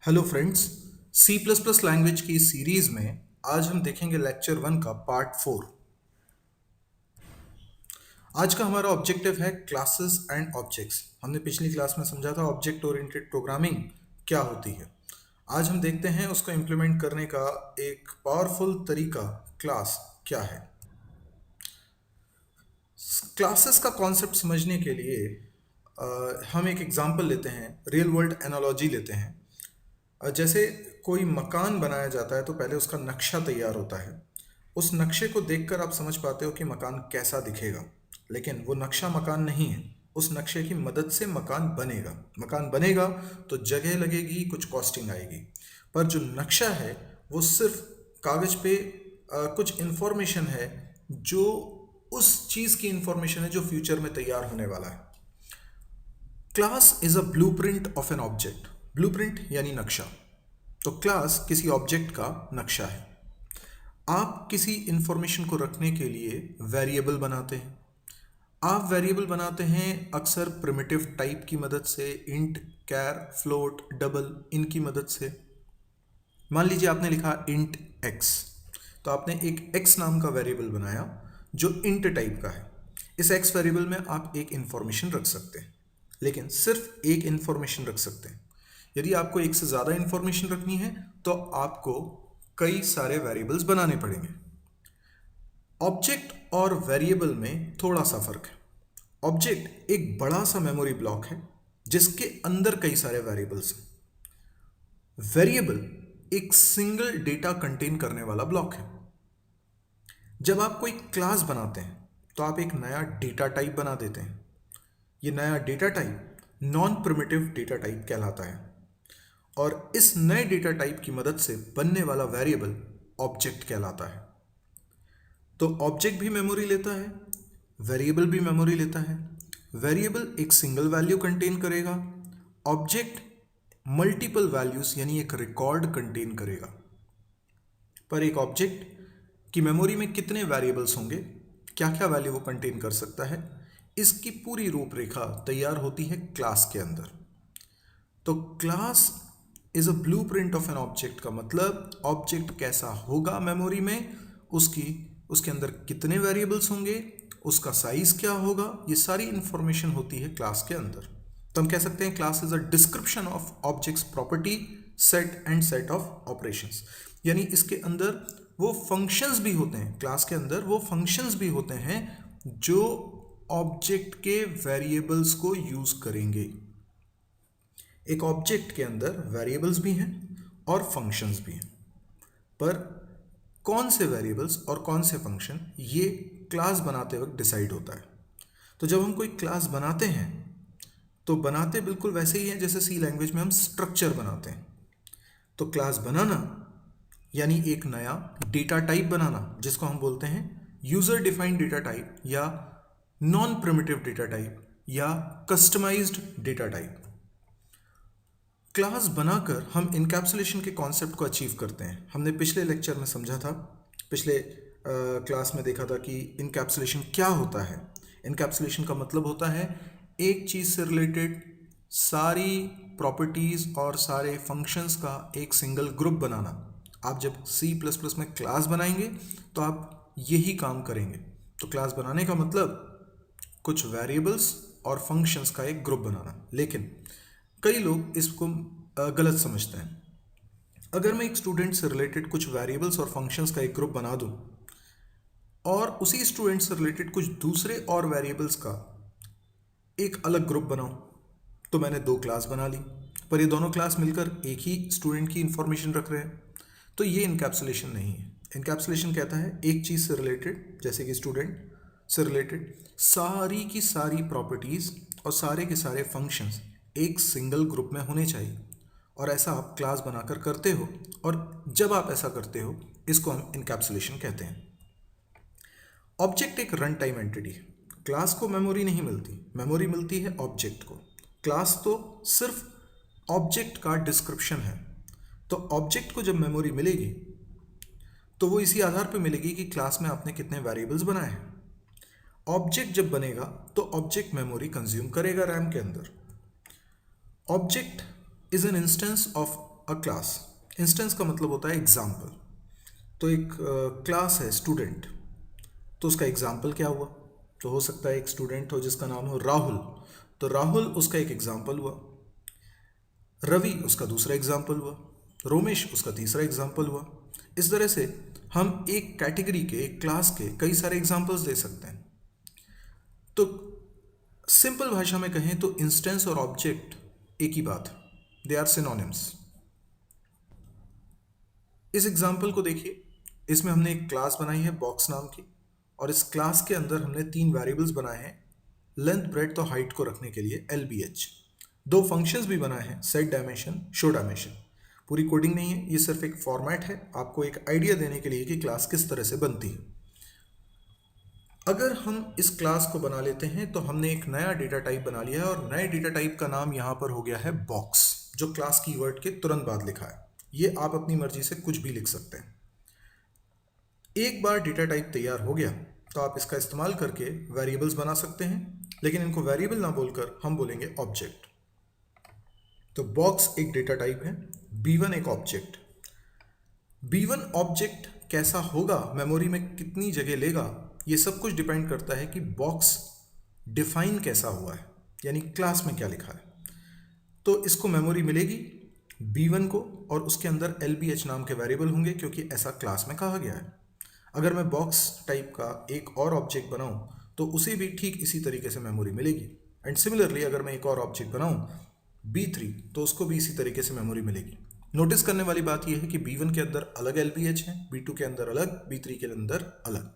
Hello friends. C plus plus language की इस series में आज हम देखेंगे लेक्चर 1 का पार्ट 4। आज का हमारा ऑब्जेक्टिव है क्लासेस एंड ऑब्जेक्ट्स। हमने पिछली क्लास में समझा था ऑब्जेक्ट ओरिएंटेड प्रोग्रामिंग क्या होती है। आज हम देखते हैं उसको इम्प्लीमेंट करने का एक पावरफुल तरीका क्लास क्या है। क्लासेस का कॉन्सेप्ट समझने के लिए हम एक एग्जांपल लेते हैं, रियल वर्ल्ड एनालॉजी लेते हैं। जैसे कोई मकान बनाया जाता है तो पहले उसका नक्शा तैयार होता है। उस नक्शे को देखकर आप समझ पाते हो कि मकान कैसा दिखेगा, लेकिन वो नक्शा मकान नहीं है। उस नक्शे की मदद से मकान बनेगा। मकान बनेगा तो जगह लगेगी, कुछ कॉस्टिंग आएगी। पर जो नक्शा है वो सिर्फ कागज पे कुछ इन्फॉर्मेशन है, जो उस चीज़ की इन्फॉर्मेशन है जो फ्यूचर में तैयार होने वाला है। Class is a blueprint of an object. Blueprint यानी नक्शा। तो क्लास किसी ऑब्जेक्ट का नक्शा है। आप किसी इंफॉर्मेशन को रखने के लिए वेरिएबल बनाते हैं। आप वेरिएबल बनाते हैं अक्सर प्रिमिटिव टाइप की मदद से, इंट, कैर, फ्लोट, डबल, इनकी मदद से। मान लीजिए आपने लिखा इंट एक्स, तो आपने एक एक्स नाम का वेरिएबल बनाया जो इंट टाइप का है। इस एक्स वेरिएबल में आप एक इंफॉर्मेशन रख सकते हैं, लेकिन सिर्फ एक इंफॉर्मेशन रख सकते हैं। यदि आपको एक से ज़्यादा इंफॉर्मेशन रखनी है तो आपको कई सारे वेरिएबल्स बनाने पड़ेंगे। ऑब्जेक्ट और वेरिएबल में थोड़ा सा फर्क है। ऑब्जेक्ट एक बड़ा सा मेमोरी ब्लॉक है जिसके अंदर कई सारे वेरिएबल्स हैं। वेरिएबल एक सिंगल डेटा कंटेन करने वाला ब्लॉक है। जब आप कोई क्लास बनाते हैं तो आप एक नया डेटा टाइप बना देते हैं। ये नया data type non primitive data type कहलाता है, और इस नए डेटा टाइप की मदद से बनने वाला वेरिएबल ऑब्जेक्ट कहलाता है। तो ऑब्जेक्ट भी मेमोरी लेता है, वेरिएबल भी मेमोरी लेता है। वेरिएबल एक सिंगल वैल्यू कंटेन करेगा, ऑब्जेक्ट मल्टीपल वैल्यूज यानी एक रिकॉर्ड कंटेन करेगा। पर एक ऑब्जेक्ट की मेमोरी में कितने वेरिएबल्स होंगे, क्या क्या वैल्यू वो कंटेन कर सकता है, इसकी पूरी रूपरेखा तैयार होती है क्लास के अंदर। तो class is a blueprint of an object का मतलब ऑब्जेक्ट कैसा होगा मेमोरी में, उसके अंदर कितने वेरिएबल्स होंगे, उसका साइज क्या होगा, ये सारी इंफॉर्मेशन होती है क्लास के अंदर। तो हम कह सकते हैं class is a description of objects property set and set of operations. यानी इसके अंदर वो फंक्शंस भी होते हैं, क्लास के अंदर वो फंक्शंस भी होते हैं जो ऑब्जेक्ट के वेरिएबल्स को यूज करेंगे। एक ऑब्जेक्ट के अंदर वेरिएबल्स भी हैं और फंक्शंस भी हैं, पर कौन से वेरिएबल्स और कौन से फंक्शन ये क्लास बनाते वक्त डिसाइड होता है। तो जब हम कोई क्लास बनाते हैं तो बनाते बिल्कुल वैसे ही हैं जैसे सी लैंग्वेज में हम स्ट्रक्चर बनाते हैं। तो क्लास बनाना यानी एक नया डेटा टाइप बनाना, जिसको हम बोलते हैं यूजर डिफाइंड डेटा टाइप या नॉन प्रिमिटिव डेटा टाइप या कस्टमाइज्ड डेटा टाइप। क्लास बनाकर हम इनकैप्सुलेशन के कॉन्सेप्ट को अचीव करते हैं। हमने पिछले लेक्चर में समझा था, पिछले क्लास में देखा था कि इनकैप्सुलेशन क्या होता है। इनकैप्सुलेशन का मतलब होता है एक चीज़ से रिलेटेड सारी प्रॉपर्टीज़ और सारे फंक्शंस का एक सिंगल ग्रुप बनाना। आप जब सी प्लस प्लस में क्लास बनाएंगे तो आप यही काम करेंगे। तो क्लास बनाने का मतलब कुछ वेरिएबल्स और फंक्शंस का एक ग्रुप बनाना। लेकिन कई लोग इसको गलत समझते हैं। अगर मैं एक स्टूडेंट से रिलेटेड कुछ वेरिएबल्स और फंक्शंस का एक ग्रुप बना दूं और उसी स्टूडेंट से रिलेटेड कुछ दूसरे और वेरिएबल्स का एक अलग ग्रुप बनाऊं, तो मैंने दो क्लास बना ली, पर ये दोनों क्लास मिलकर एक ही स्टूडेंट की इंफॉर्मेशन रख रहे हैं। तो ये इनकैप्सुलेशन नहीं है। इनकैप्सुलेशन कहता है एक चीज़ से रिलेटेड, जैसे कि स्टूडेंट से रिलेटेड सारी की सारी प्रॉपर्टीज़ और सारे के सारे फंक्शंस एक सिंगल ग्रुप में होने चाहिए। और ऐसा आप क्लास बनाकर करते हो, और जब आप ऐसा करते हो इसको हम इनकैप्सुलेशन कहते हैं। ऑब्जेक्ट एक रन टाइम एंटिटी है। क्लास को मेमोरी नहीं मिलती, मेमोरी मिलती है ऑब्जेक्ट को। क्लास तो सिर्फ ऑब्जेक्ट का डिस्क्रिप्शन है। तो ऑब्जेक्ट को जब मेमोरी मिलेगी तो वो इसी आधार पर मिलेगी कि क्लास में आपने कितने वेरिएबल्स बनाए हैं। ऑब्जेक्ट जब बनेगा तो ऑब्जेक्ट मेमोरी कंज्यूम करेगा रैम के अंदर। Object is an instance of a class. Instance का मतलब होता है एग्जाम्पल। तो एक क्लास है स्टूडेंट, तो उसका एग्जाम्पल क्या हुआ? तो हो सकता है एक स्टूडेंट हो जिसका नाम हो राहुल, तो राहुल उसका एक एग्जाम्पल हुआ। रवि उसका दूसरा एग्जाम्पल हुआ। रोमेश उसका तीसरा एग्जाम्पल हुआ। इस तरह से हम एक कैटेगरी के, एक क्लास के कई सारे एग्जाम्पल्स दे सकते हैं। तो सिंपल भाषा में कहें तो इंस्टेंस और ऑब्जेक्ट एक ही बात है, दे आर सिनोनिम्स। इस एग्जाम्पल को देखिए, इसमें हमने एक क्लास बनाई है बॉक्स नाम की, और इस क्लास के अंदर हमने 3 वेरिएबल्स बनाए हैं लेंथ, ब्रेड्थ और हाइट को रखने के लिए LBH। 2 फंक्शंस भी बनाए हैं, सेट डायमेंशन, शो डायमेंशन। पूरी कोडिंग नहीं है, ये सिर्फ एक फॉर्मेट है आपको एक आइडिया देने के लिए कि क्लास किस तरह से बनती है। अगर हम इस क्लास को बना लेते हैं तो हमने एक नया डेटा टाइप बना लिया है, और नए डेटा टाइप का नाम यहां पर हो गया है बॉक्स, जो क्लास कीवर्ड के तुरंत बाद लिखा है। ये आप अपनी मर्जी से कुछ भी लिख सकते हैं। एक बार डेटा टाइप तैयार हो गया तो आप इसका इस्तेमाल करके वेरिएबल्स बना सकते हैं, लेकिन इनको वेरिएबल ना बोलकर हम बोलेंगे ऑब्जेक्ट। तो बॉक्स एक डेटा टाइप है, B1 एक ऑब्जेक्ट। B1 ऑब्जेक्ट कैसा होगा, मेमोरी में कितनी जगह लेगा, ये सब कुछ डिपेंड करता है कि बॉक्स डिफाइन कैसा हुआ है, यानी क्लास में क्या लिखा है। तो इसको मेमोरी मिलेगी B1 को, और उसके अंदर LBH नाम के वेरिएबल होंगे, क्योंकि ऐसा क्लास में कहा गया है। अगर मैं बॉक्स टाइप का एक और ऑब्जेक्ट बनाऊं तो उसे भी ठीक इसी तरीके से मेमोरी मिलेगी। एंड सिमिलरली अगर मैं एक और ऑब्जेक्ट बनाऊं B3, तो उसको भी इसी तरीके से मेमोरी मिलेगी। नोटिस करने वाली बात यह है कि B1 के अंदर अलग LBH है, B2 के अंदर अलग, B3 के अंदर अलग।